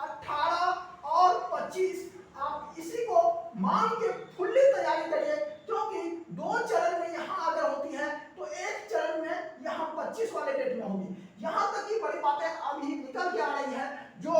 18 और 25 आप इसी को मान के फुल्ली तैयारी करिए, क्योंकि दो चरण में यहाँ अगर होती है तो एक चरण में यहाँ 25 वाले डेट में होगी। यहाँ तक की बड़ी बातें अभी निकल के आ रही है, जो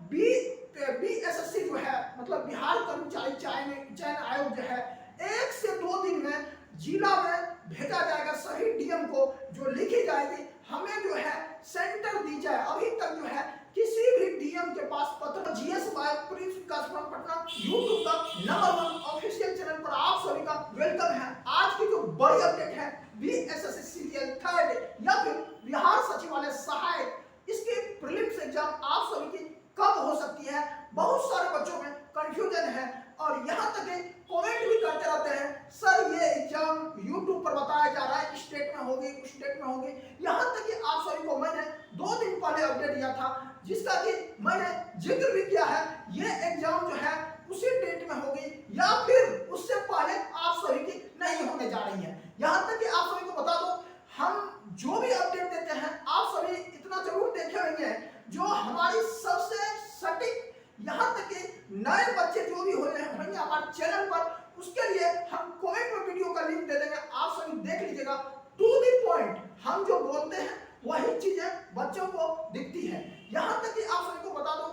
बीएसएससी जो है मतलब बिहार कर्मचारी चयन आयोग जो है 1 से 2 दिन में जिला में भेजा जाएगा सभी डीएम को, जो लिखी जाएगी हमें जो है सेंटर दी जाए। अभी तक जो है किसी भी डीएम के पास पत्र जीएस बाय प्रिंस कासमान पटना यूट्यूब का नंबर 1 ऑफिशियल चैनल पर आप सभी का वेलकम है। आज की जो बड़ी अपडेट है बीएसएससी सीरियल 3rd या फिर बिहार सचिवालय सहायक, इसके प्रीलिम्स एग्जाम आप सभी की कब हो सकती है। बहुत सारे बच्चों में कंफ्यूजन है और यहाँ तक कमेंट भी करते रहते हैं, सर ये एग्जाम यूट्यूब पर बताया जा रहा है स्टेट में होगी उस स्टेट में होगी। यहाँ तक कि आप सभी को मैंने 2 दिन पहले अपडेट दिया था, जिसका कि मैंने जिक्र भी किया है ये एग्जाम जो है उसी डेट में होगी या फिर उससे पहले आप सभी की नहीं होने जा रही है। यहाँ तक कि आप सभी को बता दो, हम जो भी अपडेट देते हैं आप सभी इतना जरूर देखे होंगे, जो हमारी सबसे सटीक यहाँ तक कि नए बच्चे जो भी होंगे हमारे चैनल पर, उसके लिए हम कमेंट में वीडियो का लिंक दे देंगे, आप सभी देख लीजिएगा। टू द पॉइंट हम जो बोलते हैं वही चीजें बच्चों को दिखती है। यहाँ तक कि आप सभी को बता दो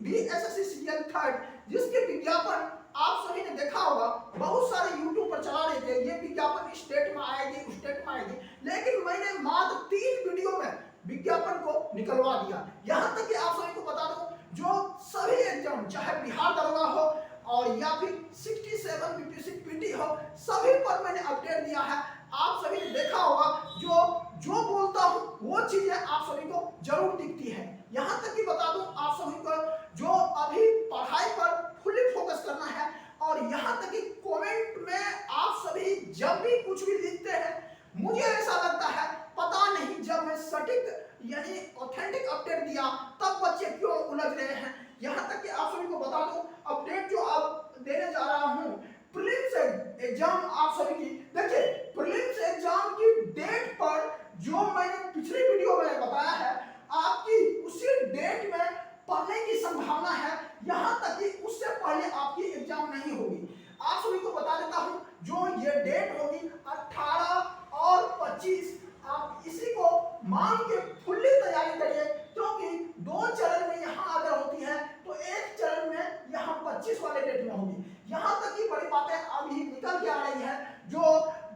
बीएसएससी सीरियल 3rd, जिसके विज्ञापन आप सभी ने देखा होगा, बहुत सारे यूट्यूब पर चला रहे थे ये विज्ञापन स्टेट में आएगी उस स्टेट में आएगी, लेकिन मैंने मात्र 3 वीडियो में विज्ञापन को निकलवा दिया। यहाँ तक कि आप सभी को बता दो, जो सभी एग्जाम चाहे बिहार दरोगा हो और या फिर 67 बीपीएससी पीटी हो, सभी पर मैंने अपडेट दिया है। आप सभी ने देखा होगा, जो बोलता हूँ वो चीजें आप सभी को जरूर दिखती है। यहाँ तक कि बता दूं आप सभी को, जो अभी पढ़ाई पर फुली फोकस करना है, और यहाँ तक कि कमेंट में आप सभी जब भी कुछ भी लिखते हैं मुझे ऐसा लगता है पता नहीं जब मैं सटीक यानी ऑथेंटिक अपडेट दिया तब बच्चे क्यों उलझ रहे हैं। यहाँ तक कि आप सभी को बता दूं, अपडेट जो अब देने जा रहा हूँ प्रीलिम्स एग्जाम आप सभी की, देखिए प्रीलिम्स एग्जाम की डेट पर जो मैंने पिछली वीडियो में बताया है, आपकी उसी डेट में पढ़ने की संभावना है। यहाँ तक कि उससे पहले आपकी एग्जाम नहीं होगी। आप सभी को बता देता हूँ, जो ये डेट होगी 18 और 25 आप इसी को मान के फुल्ली तैयारी करिए, क्योंकि दो चरण में यहाँ अगर होती है तो एक चरण में यहाँ 25 वाले डेट में होगी। यहाँ तक की बड़ी बातें अभी निकल के आ रही है, जो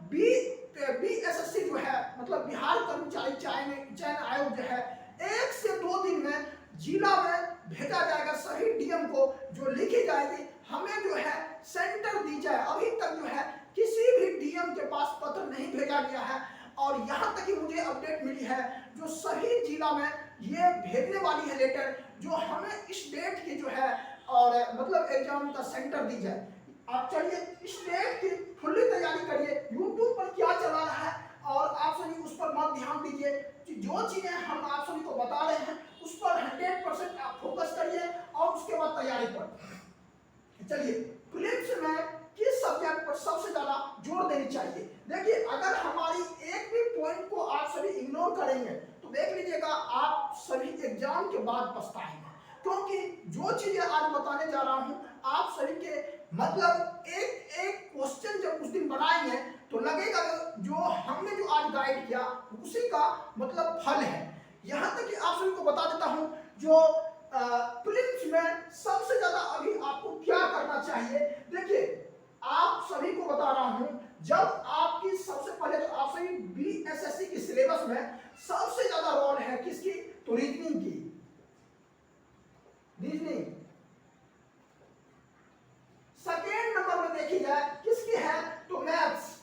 बीएसएससी जो है मतलब बिहार कर्मचारी चयन आयोग जो है 1 से 2 दिन में जिला में भेजा जाएगा सभी डीएम को, जो लिखी जाएगी हमें जो है सेंटर दी जाए। अभी तक जो है किसी भी डीएम के पास पत्र नहीं भेजा गया है, और यहाँ तक कि मुझे अपडेट मिली है जो सभी जिला में ये भेजने वाली है लेटर, जो हमें इस डेट की जो है और मतलब एग्जाम का सेंटर दी जाए। आप चलिए इस डेट की फुल्ली तैयारी करिए। यूट्यूब पर क्या चला रहा है और आप सभी उस पर मत ध्यान दीजिए, जो चीजें हम आप सभी को बता रहे हैं उस पर 100% आप फोकस करिए और उसके बाद तैयारी पर चलिए। प्रीलिम्स में किस सब्जेक्ट पर सबसे ज्यादा जोर देनी चाहिए? देखिए अगर हमारी एक भी पॉइंट को आप सभी इग्नोर करेंगे तो देख लीजिएगा आप सभी एग्जाम के बाद पछताएंगे, क्योंकि जो चीजें आज बताने जा रहा हूं आप सभी के मतलब एक एक क्वेश्चन जब उस दिन बनाएंगे तो लगेगा जो हमने जो आज गाइड किया उसी का मतलब फल है। यहाँ तक कि आप सभी को बता देता हूँ, जो प्रीलिम्स में सबसे ज्यादा अभी आपको क्या करना चाहिए। देखिए आप सभी को बता रहा हूं, जब आपकी सबसे पहले तो आप सभी बीएसएससी की सिलेबस में सबसे ज्यादा रोल है किसकी, तो रीजनिंग की। रीजनिंग सेकेंड नंबर में देखी जाए किसकी है, तो मैथ्स,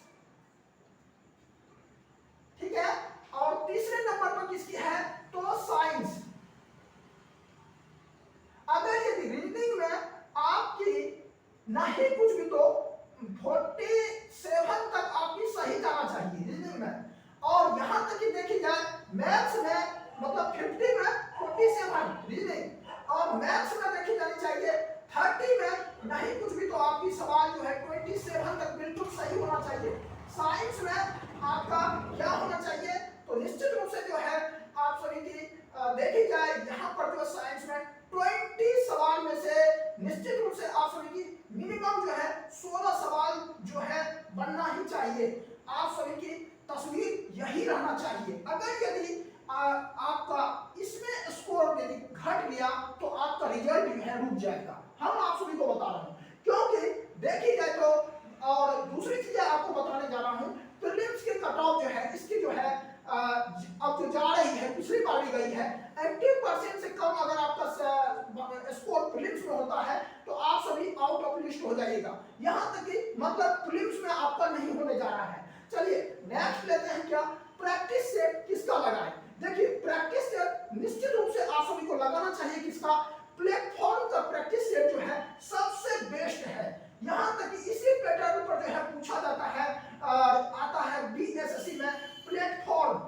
ठीक है, और तीसरे नंबर पर किसकी है, तो साइंस। अगर यदि रीजनिंग में आपकी नहीं कुछ भी तो 47 तक आपकी सही जाना चाहिए रीजनिंग में, और यहां तक कि देखी जाए मैथ्स में मतलब 50 में 47 रीजनिंग, और मैथ्स में देखी जानी चाहिए 30 में नहीं कुछ भी तो आपकी सवाल जो है 27 तक बिल्कुल सही होना चाहिए। साइंस में आपका क्या होना चाहिए, तो निश्चित रूप से जो है आप सभी की देखी जाए यहाँ पर जो साइंस में 20 चाहिए। अगर यदि आपका इसमें स्कोर यदि घट गया तो आपका रिजल्ट जो है रुक जाएगा। हम आप सभी को बता रहा हूं, क्योंकि देखी जाए तो, और दूसरी चीज आपको बताने जा रहा हूं, प्रीलिम्स के कट ऑफ जो है इसकी जो है अब जो जा रही है, पिछली बार भी गई है, 80% से कम अगर आपका स्कोर प्रीलिम्स में होता है तो आप सभी आउट ऑफ लिस्ट हो जाइएगा। यहां तक कि मतलब प्रीलिम्स में आपका नहीं होने जा रहा है। चलिए नेक्स्ट लेते हैं, क्या प्रैक्टिस सेट किसका लगाएं। देखिए प्रैक्टिस सेट निश्चित रूप से आप सभी को लगाना चाहिए किसका, प्लेटफॉर्म का प्रैक्टिस सेट जो है सबसे बेस्ट है। यहां तक कि इसी पैटर्न पर जो है पूछा जाता है, आता है बीएसएससी में प्लेटफॉर्म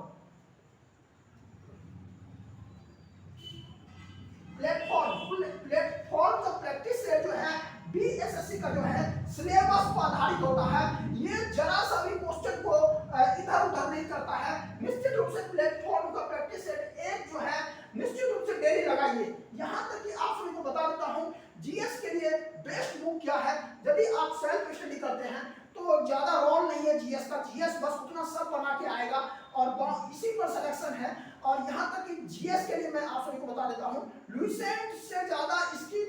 का प्रैक्टिस सेट जो है बीएसएससी का जो है सिलेबस पर आधारित होता है। ये जरा सा भी क्वेश्चन को इधर उधर नहीं करता है। निश्चित रूप से प्लेटफॉर्म का प्रैक्टिस सेट एक जो है निश्चित रूप से डेली लगाइए। यहां तक कि आप सभी को बता देता हूं जीएस के लिए बेस्ट बुक क्या है। यदि आप सेल्फ स्टडी करते हैं तो ज्यादा रोल नहीं है जीएस का, जीएस बस उतना सब बना के आएगा और इसी पर सिलेक्शन है। और यहां तक कि जीएस के लिए मैं आप सभी को बता देता हूं, लुसेंट से ज्यादा इसकी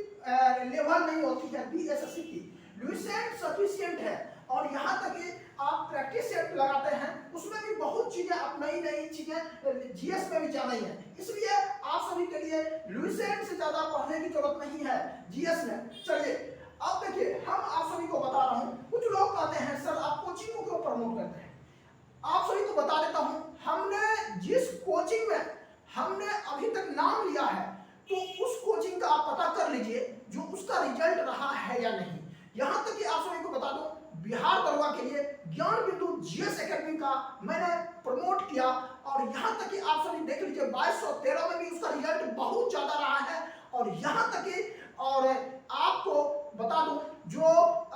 लेवल नहीं होती है बीएसएससी की, लुसेंट सफिशिएंट है। और यहां तक कि आप प्रैक्टिस सेट लगाते हैं उसमें भी बहुत चीजें, आप नई नई चीजें जीएस में भी जानी है, इसलिए आप सभी के लिए लुसेंट से ज्यादा पढ़ने की जरूरत नहीं है जीएस में। चलिए अब देखिए हम आप सभी को बता रहा हूं, कुछ लोग कहते हैं सर आप कोचिंग को क्यों प्रमोट करते हैं। आप सभी को बता देता हूं, हमने जिस कोचिंग में हमने अभी तक नाम लिया है तो उस कोचिंग का आप पता कर लीजिए जो उसका रिजल्ट रहा है या नहीं। यहां तक कि आप सभी को बता दूं, बिहार दरबार के लिए ज्ञान बिंदु जीएस एकेडमी का मैंने प्रमोट किया और यहां तक कि आप सभी देख लीजिए 2213 में भी उसका रिजल्ट बहुत ज्यादा रहा है। और यहां तक कि और आपको बता दूं जो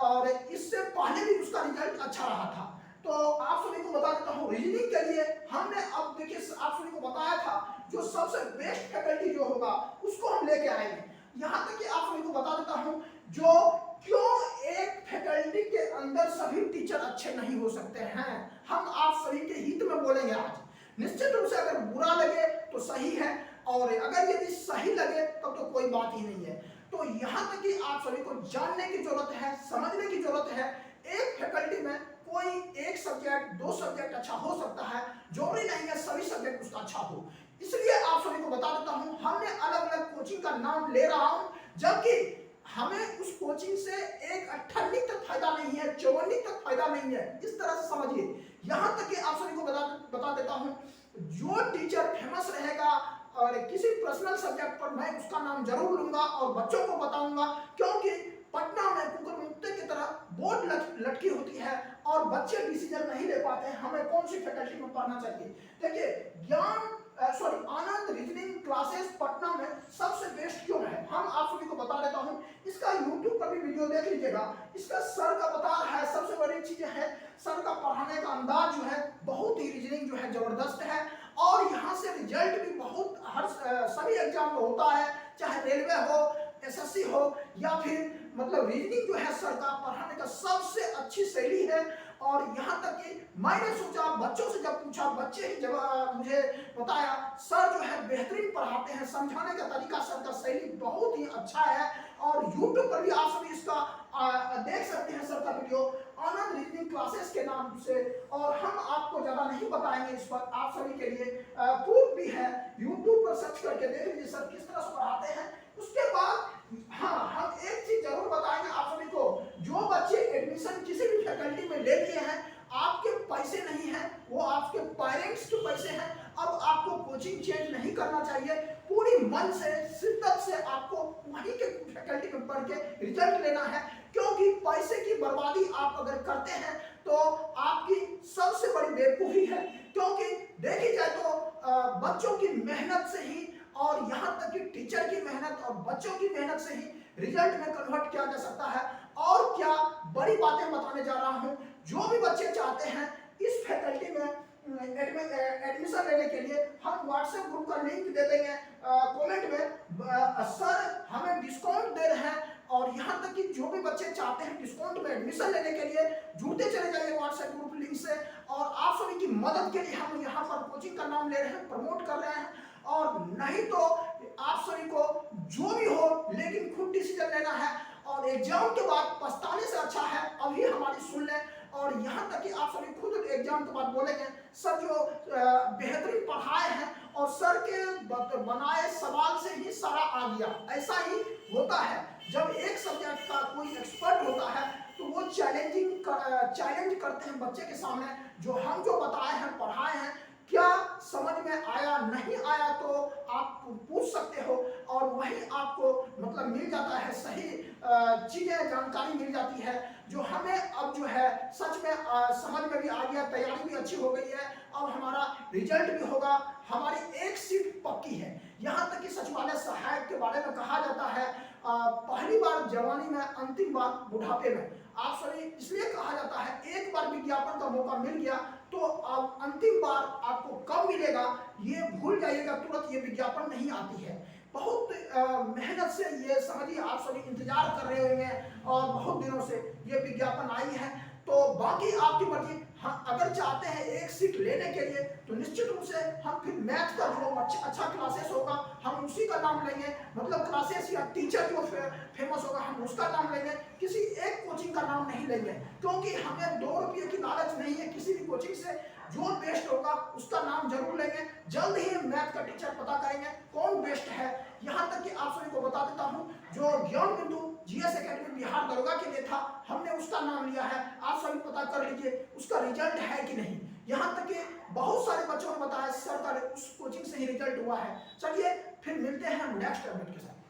और इससे पहले भी उसका रिजल्ट अच्छा रहा था। तो आप सभी को बता देता हूं रीजनिंग के लिए हमने अब देखिए आप सभी को बताया था जो सबसे बेस्ट फैकल्टी जो होगा उसको हम लेके आएंगे। यहां तक कि आप सभी को बता देता हूं जो क्यों एक फैकल्टी के अंदर सभी टीचर अच्छे नहीं हो सकते हैं, हम आप सभी के हित में बोलेंगे आज। निश्चित रूप से अगर बुरा लगे तो सही है और अगर यदि सही लगे तब तो कोई बात ही नहीं है। तो यहां तक कि आप सभी को जानने की जरूरत है, समझने की जरूरत है। एक फैकल्टी में कोई एक सब्जेक्ट दो सब्जेक्ट अच्छा हो सकता है, जरूरी नहीं है सभी सब्जेक्ट उसका अच्छा हो। इसलिए आप सभी को बता देता हूं हमने अलग अलग कोचिंग का नाम ले रहा हूं, जबकि हमें उस कोचिंग से एक 18वीं तक फायदा नहीं है, 54वीं तक फायदा नहीं है, इस तरह से समझिए। यहां तक कि आप सभी को बता देता हूं जो टीचर फेमस रहेगा और किसी पर्सनल सब्जेक्ट पर मैं उसका नाम जरूर लूंगा और बच्चों को बताऊंगा, क्योंकि पटना में कुकर मुक्ते की तरह बोर्ड लटकी होती है और बच्चे डिसीजन नहीं ले पाते हैं हमें कौन सी फैकल्टी में पढ़ना चाहिए। देखिए आनंद रीजनिंग क्लासेस पटना में सबसे बेस्ट क्यों है, हम आप सभी को बता देता हूं। इसका YouTube पर भी वीडियो देख लीजिएगा, इसका सर का बता रहा है। सबसे बड़ी चीज है सर का पढ़ाने का अंदाज जो है बहुत ही रीजनिंग जो है जबरदस्त है और यहाँ से रिजल्ट भी बहुत हर सभी एग्जाम में होता है, चाहे रेलवे हो, एसएससी हो या फिर मतलब रीजनिंग जो है सर का पढ़ाने का सबसे अच्छी शैली है। और यहाँ तक कि मैंने सोचा बच्चों से जब पूछा, बच्चे ही जब मुझे बताया सर जो है बेहतरीन पढ़ाते हैं, समझाने का तरीका सर का शैली बहुत ही अच्छा है। और YouTube पर भी आप सभी इसका देख सकते हैं सर का वीडियो आनंद रीजनिंग क्लासेस के नाम से। और हम आपको ज्यादा नहीं बताएंगे इस पर, आप सभी के लिए प्रूफ भी है, YouTube पर सर्च करके देख लीजिए सर किस तरह से पढ़ाते हैं। उसके बाद हाँ हम एक चीज जरूर बताएंगे आप सभी को, जो बच्चे एडमिशन किसी भी फैकल्टी में ले लिए हैं आपके पैसे नहीं है, वो आपके पेरेंट्स के पैसे हैं। अब आपको कोचिंग चेंज नहीं करना चाहिए, पूरी मन से शिद्दत से आपको वहीं के फैकल्टी में पढ़ के रिजल्ट लेना है, क्योंकि पैसे की बर्बादी आप अगर करते हैं तो आपकी सबसे बड़ी बेवकूफी है। क्योंकि देखी जाए तो बच्चों की मेहनत से ही और यहाँ तक कि टीचर की मेहनत और बच्चों की मेहनत से ही रिजल्ट में कन्वर्ट किया जा सकता है। और क्या बड़ी बातें बताने जा रहा हूँ, जो भी बच्चे चाहते हैं इस फैकल्टी में एडमिशन लेने के लिए हम व्हाट्सएप ग्रुप का लिंक दे देंगे कमेंट में। सर हमें डिस्काउंट दे रहे हैं और यहाँ तक कि कि जो भी बच्चे चाहते हैं डिस्काउंट में एडमिशन लेने के लिए जुड़ते चले जाइए व्हाट्सएप ग्रुप लिंक से। और आप सभी की मदद के लिए हम यहाँ पर कोचिंग का नाम ले रहे हैं, प्रमोट कर रहे हैं। और नहीं तो आप सभी को जो भी हो लेकिन खुद डिसीजन लेना है, और एग्जाम के बाद पछताने से अच्छा है अभी हमारी सुन लें। और यहाँ तक कि आप सभी खुद एग्जाम के बाद बोलेंगे सर जो बेहतरीन पढ़ाए हैं और सर के बनाए सवाल से ही सारा आ गया। ऐसा ही होता है, जब एक सब्जेक्ट का कोई एक्सपर्ट होता है तो वो चैलेंज करते हैं बच्चे के सामने, जो बताए हैं पढ़ाए हैं क्या समझ में आया नहीं आया तो आप पूछ सकते हो, और वही आपको मतलब मिल जाता है, सही चीजें जानकारी मिल जाती है जो हमें अब जो है सच में समझ में भी आ गया, तैयारी भी अच्छी हो गई है, अब हमारा रिजल्ट भी होगा, हमारी एक सीट पक्की है। यहाँ तक कि सचिवालय सहायक के बारे में कहा जाता है पहली बार जवानी में, अंतिम बार बुढ़ापे में। आप सभी इसलिए कहा जाता है एक बार विज्ञापन का मौका मिल गया तो अब अंतिम बार आपको कब मिलेगा ये भूल जाइएगा, तुरंत ये विज्ञापन नहीं आती है। बहुत मेहनत से ये समझिए आप सभी इंतजार कर रहे होंगे और बहुत दिनों से ये विज्ञापन आई है। तो बाकी आपकी मर्जी, हाँ अगर चाहते हैं एक सीट लेने के लिए तो निश्चित रूप से हम फिर मैथ का जो अच्छा क्लासेस होगा हम उसी का नाम लेंगे, मतलब क्लासेस या टीचर जो फेमस होगा हम उसका नाम लेंगे, किसी एक कोचिंग का नाम नहीं लेंगे, क्योंकि हमें 2 रुपये की लालच नहीं है। किसी भी कोचिंग से जो बेस्ट होगा उसका नाम जरूर लेंगे। जल्द ही मैथ का टीचर पता करेंगे कौन बेस्ट है। यहाँ तक कि आप सभी को बता देता हूँ जो ज्ञान बिंदु जीएस एकेडमी बिहार दरोगा के लिए था हमने उसका नाम लिया है, आप सभी पता कर लीजिए उसका रिजल्ट है कि नहीं। यहाँ तक कि बहुत सारे बच्चों ने बताया सर का उस कोचिंग से ही रिजल्ट हुआ है। चलिए फिर मिलते हैं नेक्स्ट अपडेट के साथ।